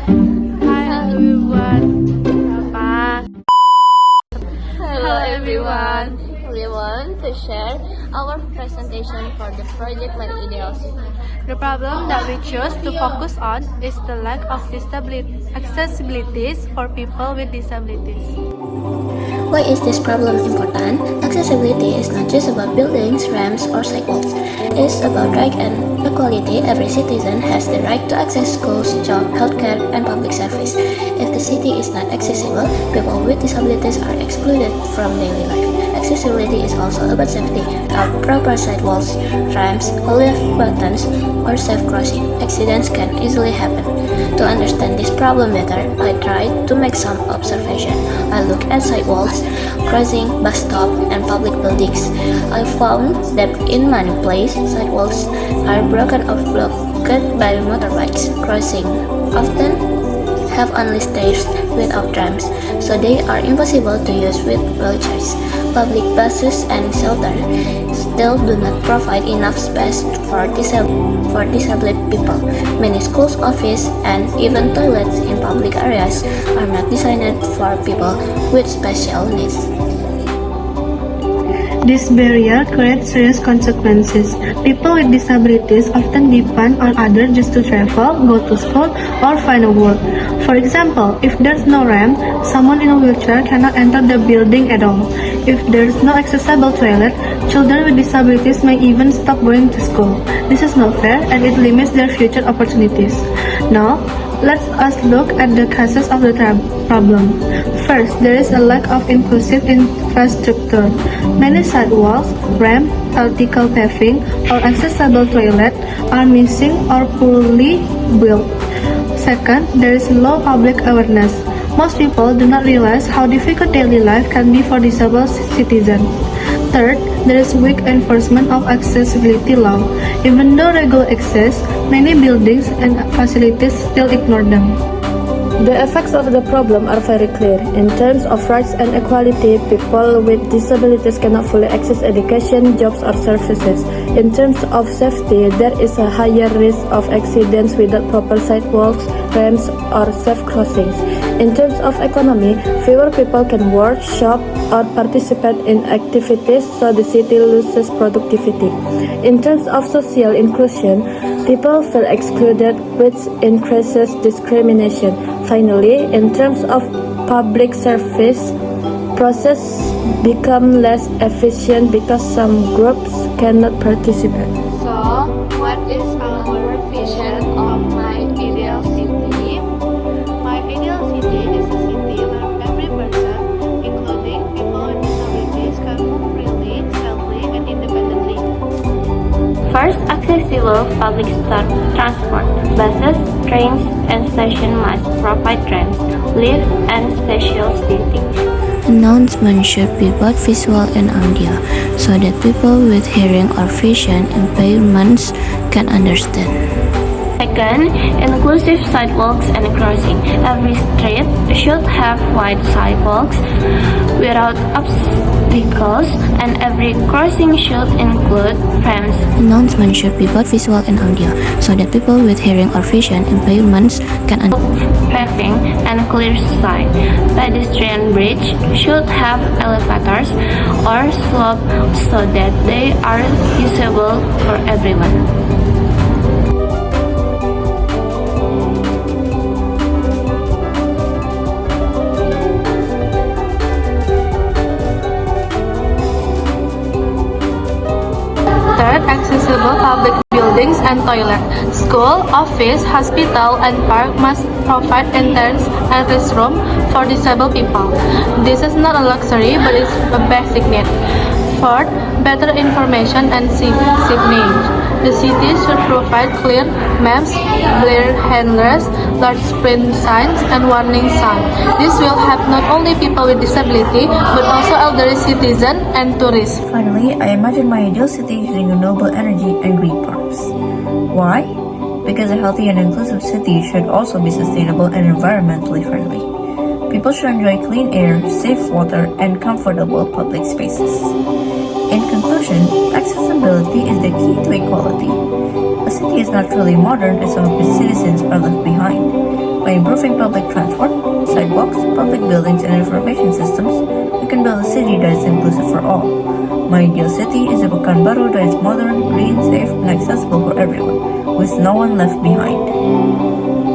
Hi everyone. Apa? Hello everyone. We want to share our presentation for the project My Ideal City. The problem that we choose to focus on is the lack of accessibilities for people with disabilities. Why is this problem important? Accessibility is not just about buildings, ramps, or sidewalks. It's about right and equality. Every citizen has the right to access schools, job, healthcare, and public service. If the city is not accessible, people with disabilities are excluded from daily life. Accessibility is also about safety. Without proper sidewalks, ramps, lift buttons, or safe crossing, accidents can easily happen. To understand this problem better, I tried to make some observation. I looked at sidewalks, crossing, bus stop, and public buildings. I found that in many places, sidewalks are broken or blocked by motorbikes. Crossing often have only stairs without ramps, so they are impossible to use with wheelchairs. Public buses and shelters still do not provide enough space for disabled people. Many schools, offices, and even toilets in public areas are not designed for people with special needs. This barrier creates serious consequences. People with disabilities often depend on others just to travel, go to school, or find a work. For example, if there's no ramp, someone in a wheelchair cannot enter the building at all. If there's no accessible toilet, children with disabilities may even stop going to school. This is not fair and it limits their future opportunities. Now, let us look at the causes of the problem. First, there is a lack of inclusive infrastructure. Many sidewalks, ramps, vertical paving, or accessible toilets are missing or poorly built. Second, there is low public awareness. Most people do not realize how difficult daily life can be for disabled citizens. Third, there is weak enforcement of accessibility law. Even though regular access, many buildings and facilities still ignore them. The effects of the problem are very clear. In terms of rights and equality, people with disabilities cannot fully access education, jobs, or services. In terms of safety, there is a higher risk of accidents without proper sidewalks, ramps, or safe crossings. In terms of economy, fewer people can work, shop, or participate in activities, so the city loses productivity. In terms of social inclusion, people feel excluded, which increases discrimination. Finally, in terms of public service, process become less efficient because some groups cannot participate. So, what is our vision of my ideal city? My ideal city is a city where every person, including people with disabilities, can move freely, safely, and independently. First, accessible public transport. Buses, trains, and stations must provide ramps, lifts, and special seating. Announcements should be both visual and audio, so that people with hearing or vision impairments can understand. Second, inclusive sidewalks and crossing. Every street should have wide sidewalks without obstacles, and every crossing should include ramps. Announcements should be both visual and audio, so that people with hearing or vision impairments can understand. Paving and clear sight. Pedestrian bridge should have elevators or slope so that they are usable for everyone. Third, accessible public buildings and toilet. School, office, hospital, and park must provide entrance and restroom for disabled people. This is not a luxury, but it's a basic need. Fourth, better information and signage. The city should provide clear maps, blur handlers, large print signs, and warning signs. This will help not only people with disability, but also elderly citizens and tourists. Finally, I imagine my ideal city using renewable energy and green parks. Why? Because a healthy and inclusive city should also be sustainable and environmentally friendly. People should enjoy clean air, safe water, and comfortable public spaces. In conclusion, accessibility is the key to equality. A city is not truly modern if some of its citizens are left behind. By improving public transport, sidewalks, public buildings, and information systems, we can build a city that is inclusive for all. My ideal city is a Pekanbaru that is modern, green, safe, and accessible for everyone, with no one left behind.